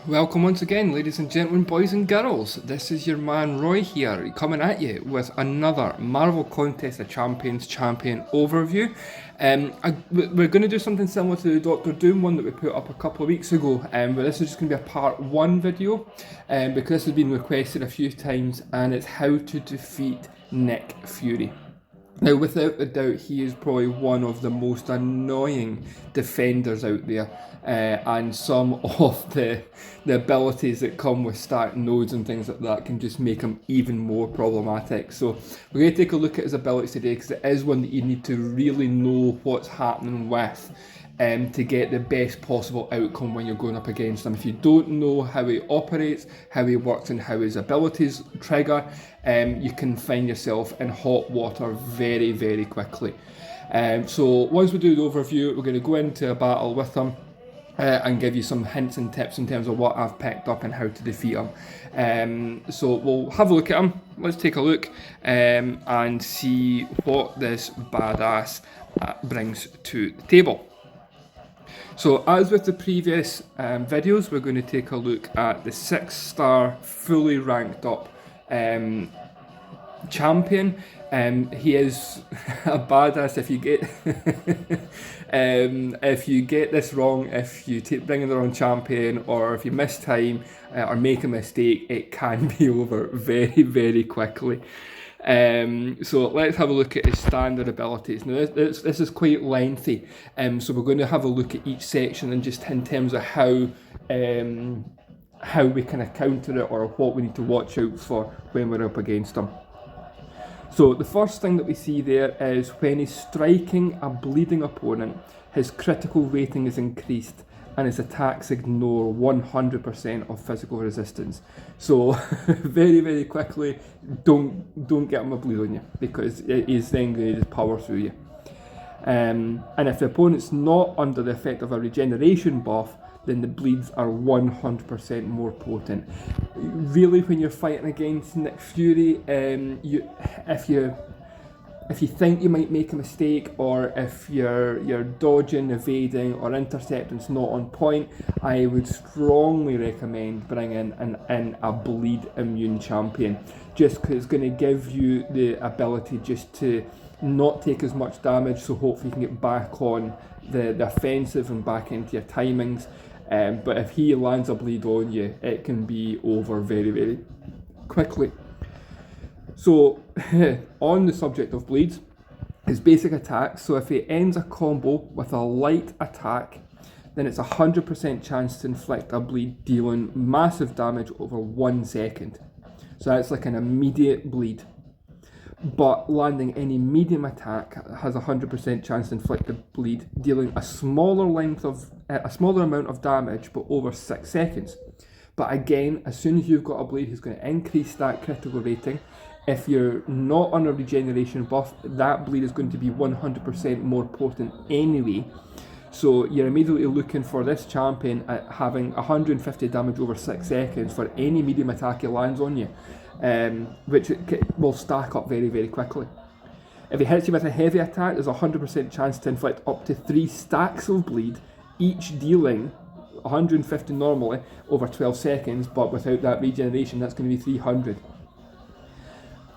Welcome once again, ladies and gentlemen, boys and girls. This is your man Roy here, coming at you with another Marvel Contest of Champions champion overview. We're going to do something similar to the Doctor Doom one that we put up a couple of weeks ago, but this is just going to be a part 1 video, because this has been requested a few times, and it's how to defeat Nick Fury. Now, without a doubt, he is probably one of the most annoying defenders out there, and some of the abilities that come with starting nodes and things like that can just make him even more problematic. So we're going to take a look at his abilities today, because it is one that you need to really know what's happening with, to get the best possible outcome when you're going up against him. If you don't know how he operates, how he works and how his abilities trigger, you can find yourself in hot water very, very quickly. So once we do the overview, we're going to go into a battle with him, and give you some hints and tips in terms of what I've picked up and how to defeat him. So we'll have a look at him. Let's take a look and see what this badass brings to the table. So as with the previous videos, we're going to take a look at the 6-star fully ranked up champion. He is a badass. If you get this wrong, if you bring in the wrong champion, or if you miss time or make a mistake, it can be over very, very quickly. So let's have a look at his standard abilities. Now this is quite lengthy, so we're going to have a look at each section and just in terms of how we kind of counter it, or what we need to watch out for when we're up against him. So the first thing that we see there is when he's striking a bleeding opponent, his critical rating is increased and his attacks ignore 100% of physical resistance. So very, very quickly, don't get him a bleed on you, because he's then going to just power through you. And if the opponent's not under the effect of a regeneration buff, then the bleeds are 100% more potent. Really, when you're fighting against Nick Fury, if you think you might make a mistake, or if you're dodging, evading, or intercepting's not on point, I would strongly recommend bringing in a bleed immune champion, just because it's going to give you the ability just to not take as much damage, so hopefully you can get back on the offensive and back into your timings. But if he lands a bleed on you, it can be over very, very quickly. So, on the subject of bleeds, his basic attacks. So if he ends a combo with a light attack, then it's 100% chance to inflict a bleed, dealing massive damage over 1 second. So that's like an immediate bleed. But landing any medium attack has 100% chance to inflict a bleed, dealing a smaller amount of damage, but over 6 seconds. But again, as soon as you've got a bleed, he's going to increase that critical rating. If you're not on a regeneration buff, that bleed is going to be 100% more potent anyway. So you're immediately looking for this champion at having 150 damage over 6 seconds for any medium attack he lands on you, which will stack up very, very quickly. If he hits you with a heavy attack, there's a 100% chance to inflict up to 3 stacks of bleed, each dealing 150 normally over 12 seconds, but without that regeneration, that's going to be 300.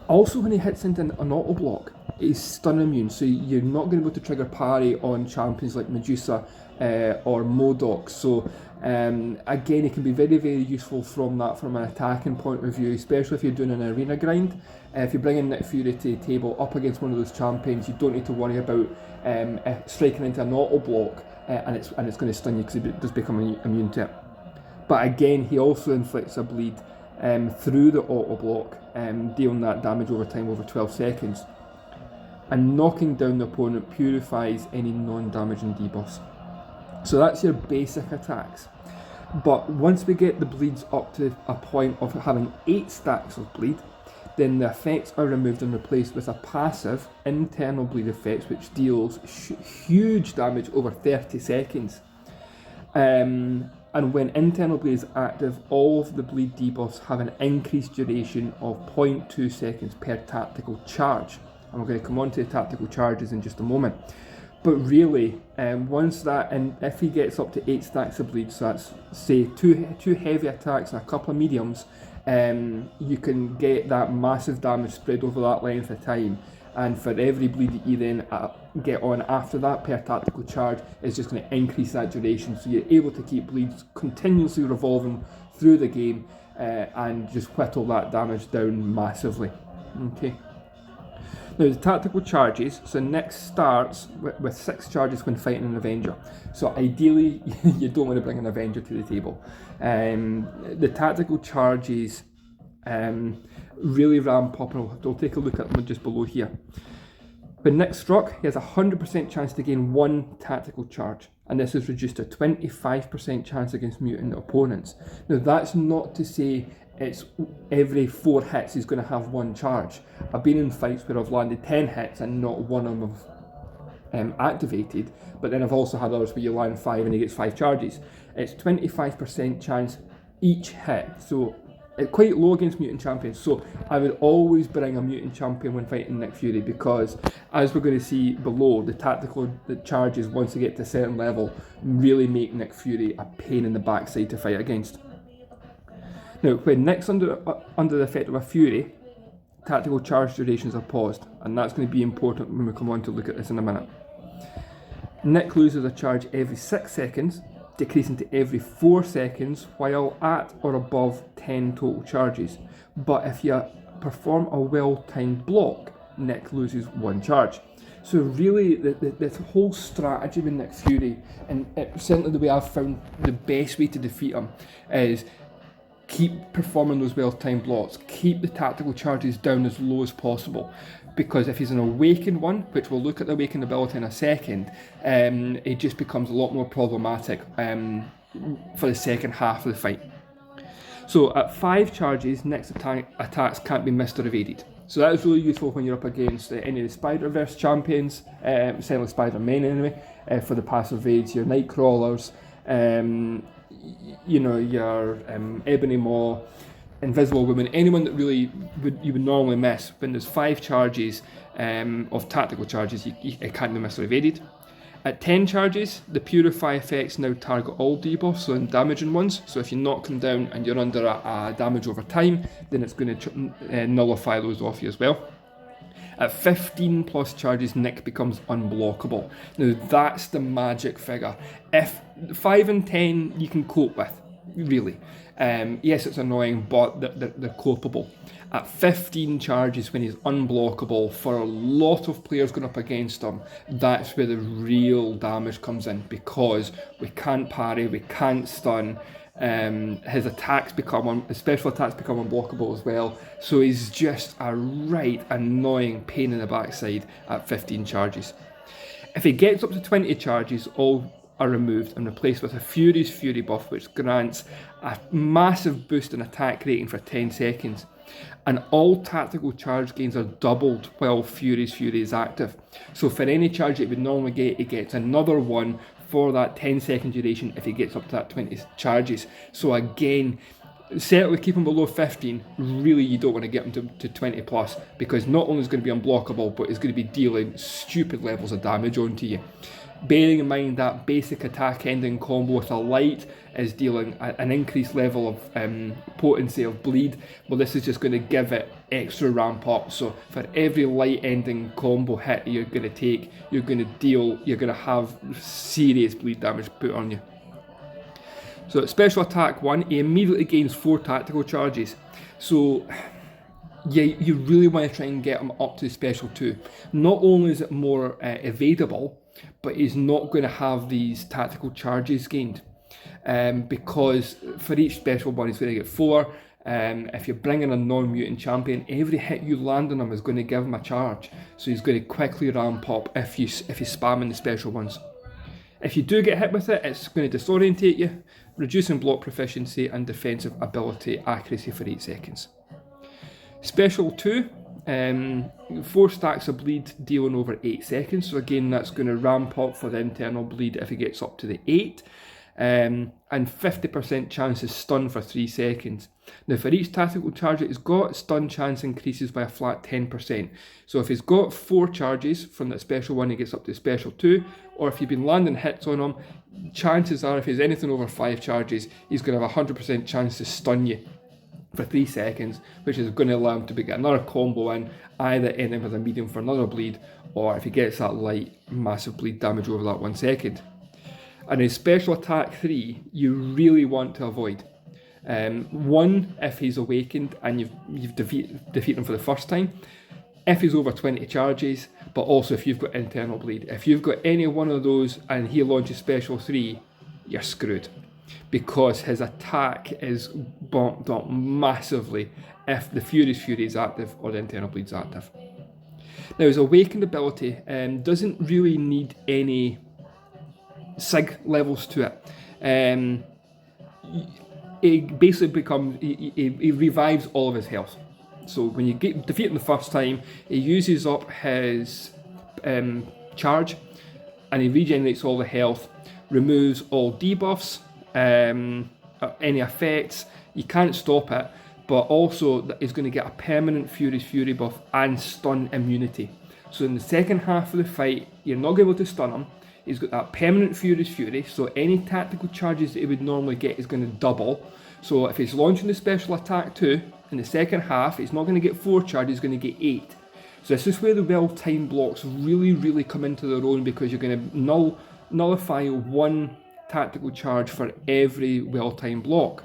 Also, when he hits into an auto block, he's stun immune, so you're not going to be able to trigger parry on champions like Medusa or MCoC. So again, it can be very, very useful from an attacking point of view, especially if you're doing an arena grind. If you're bringing Nick Fury to the table up against one of those champions, you don't need to worry about striking into an auto block and it's going to stun you, because it does become immune to it. But again, he also inflicts a bleed through the auto block, dealing that damage over time over 12 seconds. And knocking down the opponent purifies any non-damaging debuffs. So that's your basic attacks. But once we get the bleeds up to a point of having 8 stacks of bleed, then the effects are removed and replaced with a passive internal bleed effect, which deals huge damage over 30 seconds. And when internal bleed is active, all of the bleed debuffs have an increased duration of 0.2 seconds per tactical charge. And we're going to come on to the tactical charges in just a moment. But really, once that, and if he gets up to 8 stacks of bleed, so that's say two heavy attacks and a couple of mediums, you can get that massive damage spread over that length of time. And for every bleed that you then get on after that per tactical charge, it's just going to increase that duration. So you're able to keep bleeds continuously revolving through the game and just whittle that damage down massively. Okay. Now the tactical charges, so Nick starts with 6 charges when fighting an Avenger. So ideally you don't want to bring an Avenger to the table. The tactical charges really ramp up, and we'll take a look at them just below here. When Nick struck, he has a 100% chance to gain 1 tactical charge, and this is reduced to a 25% chance against mutant opponents. Now that's not to say it's every 4 hits he's going to have 1 charge. I've been in fights where I've landed 10 hits and not one of them activated, but then I've also had others where you land 5 and he gets 5 charges. It's 25% chance each hit, so it's quite low against mutant champions. So I would always bring a mutant champion when fighting Nick Fury, because as we're going to see below, the charges once they get to a certain level really make Nick Fury a pain in the backside to fight against. Now, when Nick's under the effect of a Fury, tactical charge durations are paused, and that's going to be important when we come on to look at this in a minute. Nick loses a charge every 6 seconds, decreasing to every 4 seconds while at or above 10 total charges. But if you perform a well-timed block, Nick loses 1 charge. So really, this whole strategy with Nick Fury, and certainly the way I've found the best way to defeat him, is keep performing those well-timed blocks, keep the tactical charges down as low as possible, because if he's an awakened one, which we'll look at the awakened ability in a second, it just becomes a lot more problematic for the second half of the fight. So at 5 charges, Nick's attacks can't be missed or evaded. So that is really useful when you're up against any of the Spider-Verse champions, certainly Spider-Man anyway, for the passive raids, your Nightcrawlers, your Ebony Maw, Invisible Woman, anyone that really you would normally miss. When there's 5 charges of tactical charges, it can't be missed or evaded. At 10 charges, the Purify effects now target all debuffs, so in damaging ones. So if you knock them down and you're under a damage over time, then it's going to nullify those off you as well. At 15 plus charges, Nick becomes unblockable. Now that's the magic figure. If 5 and 10 you can cope with, really. Yes, it's annoying, but they're copeable. At 15 charges, when he's unblockable, for a lot of players going up against him, that's where the real damage comes in, because we can't parry, we can't stun. His special attacks become unblockable as well, so he's just a right annoying pain in the backside at 15 charges. If he gets up to 20 charges, all are removed and replaced with a Fury's Fury buff, which grants a massive boost in attack rating for 10 seconds. And all tactical charge gains are doubled while Fury's Fury is active. So for any charge it would normally get, it gets another one for that 10-second duration if it gets up to that 20 charges. So again, certainly keep him below 15. Really, you don't want to get him to 20 plus, because not only is it going to be unblockable, but it's going to be dealing stupid levels of damage onto you. Bearing in mind that basic attack ending combo with a light is dealing an increased level of potency of bleed, well, this is just going to give it extra ramp up. So for every light ending combo hit you're going to take, you're going to have serious bleed damage put on you. So at special attack 1, he immediately gains 4 tactical charges. So yeah, you really want to try and get him up to special 2. Not only is it more evadable, but he's not going to have these tactical charges gained, because for each special one he's going to get 4. If you're bringing a non-mutant champion, every hit you land on him is going to give him a charge, so he's going to quickly ramp up if he's spamming the special ones. If you do get hit with it, it's going to disorientate you, reducing block proficiency and defensive ability accuracy for 8 seconds. Special 2, 4 stacks of bleed dealing over 8 seconds, so again that's going to ramp up for the internal bleed if it gets up to the 8. and 50% chance to stun for 3 seconds. Now for each tactical charge that he's got, stun chance increases by a flat 10%. So if he's got 4 charges from that special 1, he gets up to special 2, or if you've been landing hits on him, chances are if he's anything over 5 charges, he's going to have a 100% chance to stun you for 3 seconds, which is going to allow him to get another combo in, either end him with a medium for another bleed, or if he gets that light, massive bleed damage over that 1 second. And in special attack 3, you really want to avoid 1, if he's awakened and you've defeated him for the first time, if he's over 20 charges, but also if you've got internal bleed. If you've got any one of those and he launches special 3, you're screwed, because his attack is bumped up massively if the Fury's Fury is active or the internal bleed's active. Now his awakened ability doesn't really need any sig levels to it. It basically becomes, he revives all of his health. So when you defeat him the first time, he uses up his charge and he regenerates all the health, removes all debuffs, any effects. You can't stop it, but also he's going to get a permanent Fury's Fury buff and stun immunity. So in the second half of the fight, you're not going to be able to stun him. He's got that permanent Fury's Fury, so any tactical charges that he would normally get is going to double. So if he's launching the special attack 2, in the second half, he's not going to get 4 charges, he's going to get 8. So this is where the well-timed blocks really come into their own, because you're going to nullify 1 tactical charge for every well-timed block.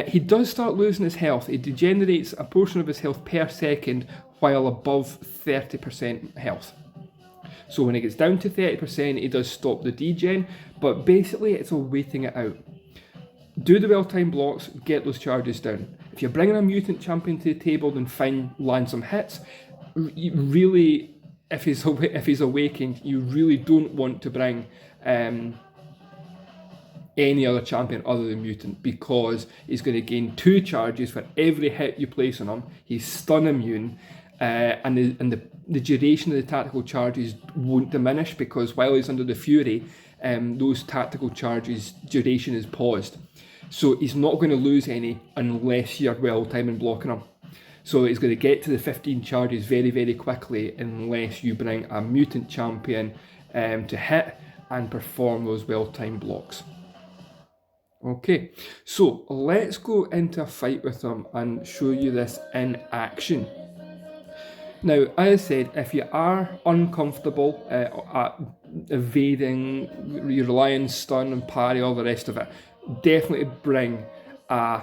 He does start losing his health. He degenerates a portion of his health per second while above 30% health. So when it gets down to 30%, he does stop the degen, but basically it's a waiting it out. Do the well-timed blocks, get those charges down. If you're bringing a mutant champion to the table, then fine, land some hits. Really, if he's awakened, you really don't want to bring any other champion other than mutant, because he's going to gain 2 charges for every hit you place on him. He's stun immune, and the duration of the tactical charges won't diminish, because while he's under the Fury, those tactical charges duration is paused. So he's not going to lose any unless you're well timing blocking him. So he's going to get to the 15 charges very quickly unless you bring a mutant champion to hit and perform those well timed blocks. Okay, so let's go into a fight with him and show you this in action. Now, as I said, if you are uncomfortable at evading, you rely on stun and parry, all the rest of it, definitely bring a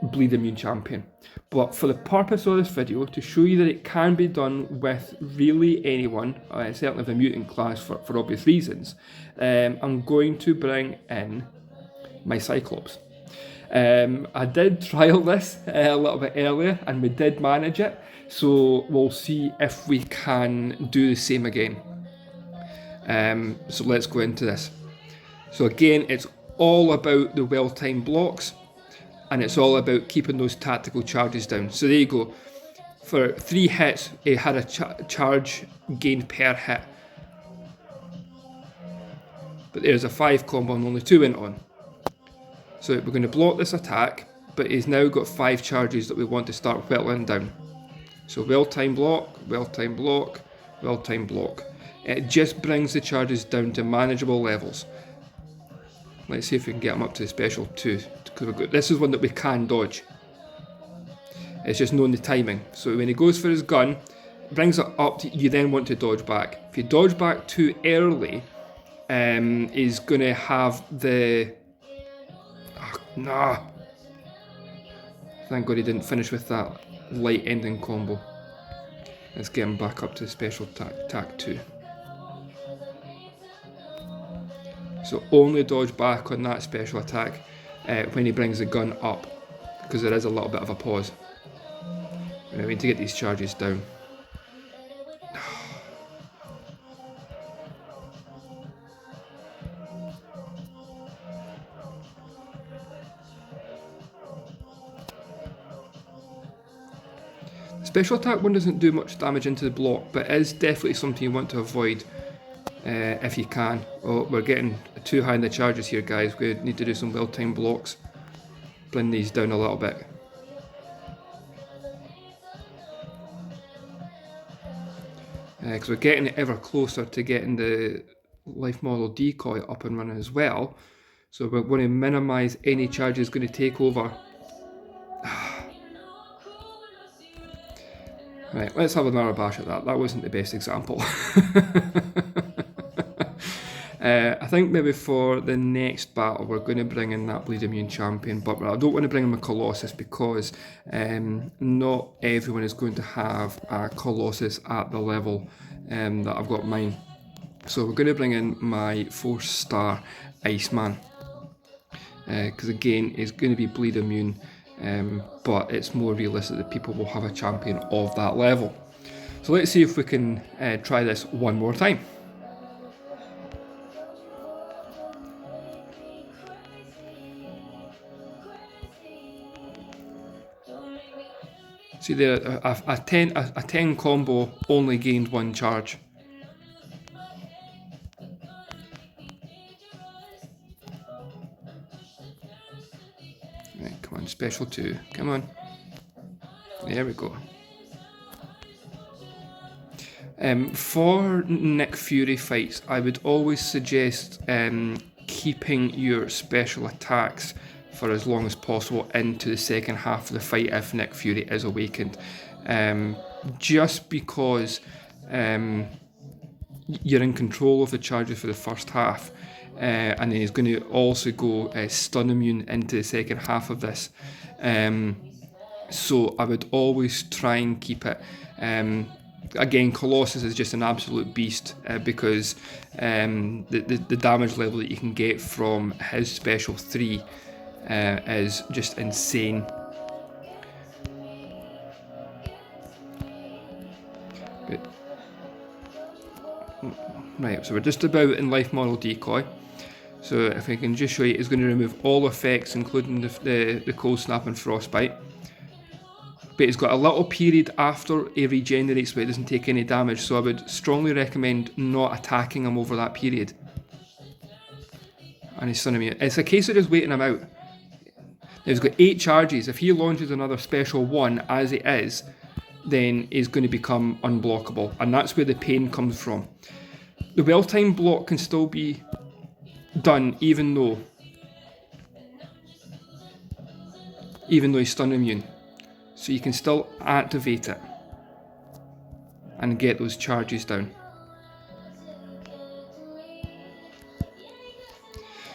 bleed immune champion. But for the purpose of this video, to show you that it can be done with really anyone, certainly the mutant class for obvious reasons, I'm going to bring in my Cyclops. I did trial this a little bit earlier and we did manage it, so we'll see if we can do the same again. So let's go into this. So again, it's all about the well-timed blocks, and it's all about keeping those tactical charges down. So there you go. For 3 hits, he had a charge gained per hit. But there's a 5 combo and only 2 went on. So we're going to block this attack, but he's now got 5 charges that we want to start whittling down. So well-timed block, well-timed block, well-timed block. It just brings the charges down to manageable levels. Let's see if we can get him up to the special 2. This is one that we can dodge. It's just knowing the timing. So when he goes for his gun, brings it up, you then want to dodge back. If you dodge back too early, he's going to have the... Nah. Thank God he didn't finish with that light ending combo. Let's get him back up to the special attack 2. So only dodge back on that special attack when he brings the gun up, because there is a little bit of a pause. We need to get these charges down. Special attack 1 doesn't do much damage into the block, but is definitely something you want to avoid. if you can. Oh, we're getting too high in the charges here, guys. We need to do some well-timed blocks. Bring these down a little bit. Because we're getting ever closer to getting the life model decoy up and running as well. So we're going to minimise any charges going to take over. Right, let's have another bash at that. That wasn't the best example. I think maybe for the next battle we're going to bring in that Bleed Immune champion, but I don't want to bring in a Colossus because not everyone is going to have a Colossus at the level that I've got mine. So we're going to bring in my 4-star Iceman, because again it's going to be Bleed Immune, but it's more realistic that people will have a champion of that level. So let's see if we can try this one more time. See there, a 10 combo only gained 1 charge. Right, come on, special 2, come on. There we go. For Nick Fury fights, I would always suggest keeping your special attacks for as long as possible into the second half of the fight if Nick Fury is awakened. Just because you're in control of the charges for the first half, and then he's going to also go stun immune into the second half of this. So I would always try and keep it. Again, Colossus is just an absolute beast because the damage level that you can get from his special 3 is just insane. But, right, so we're just about in life model decoy. So if I can just show you, it's going to remove all effects, including the cold snap and frostbite. But it's got a little period after it regenerates where it doesn't take any damage, so I would strongly recommend not attacking him over that period. And he's stunning me. It's a case of just waiting him out. He's got 8 charges. If he launches another special 1 as it is, then he's going to become unblockable, and that's where the pain comes from. The well-timed block can still be done even though he's stun immune. So you can still activate it and get those charges down.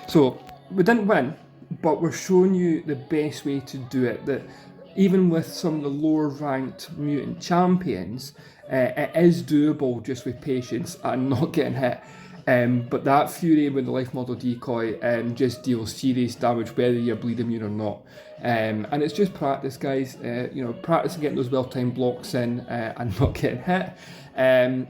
So we didn't win, but we're showing you the best way to do it. That even with some of the lower ranked mutant champions, it is doable just with patience and not getting hit. But that Fury with the life model decoy just deals serious damage whether you're bleed immune or not. And it's just practice, guys. Practice getting those well-timed blocks in and not getting hit.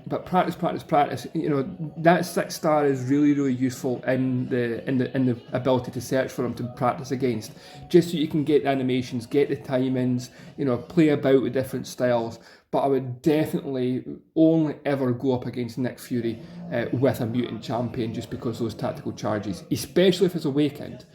But practice. That 6-star is really useful in the ability to search for them to practice against, just so you can get the animations, get the timings, play about with different styles. But I would definitely only ever go up against Nick Fury with a mutant champion, just because those tactical charges, especially if it's awakened.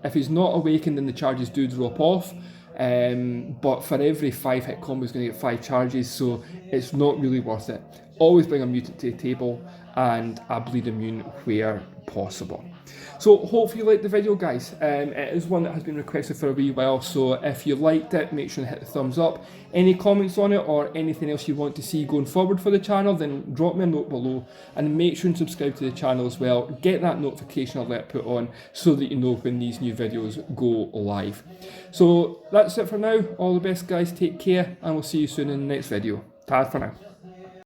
If he's not awakened, then the charges do drop off. But for every 5 hit combo, he's going to get 5 charges, so it's not really worth it. Always bring a mutant to the table and a bleed immune where possible. So hopefully you liked the video, guys. It is one that has been requested for a wee while, so if you liked it, make sure to hit the thumbs up. Any comments on it or anything else you want to see going forward for the channel, then drop me a note below, and make sure and subscribe to the channel as well. Get that notification alert put on so that you know when these new videos go live. So that's it for now. All the best, guys. Take care, and we'll see you soon in the next video. Ta for now.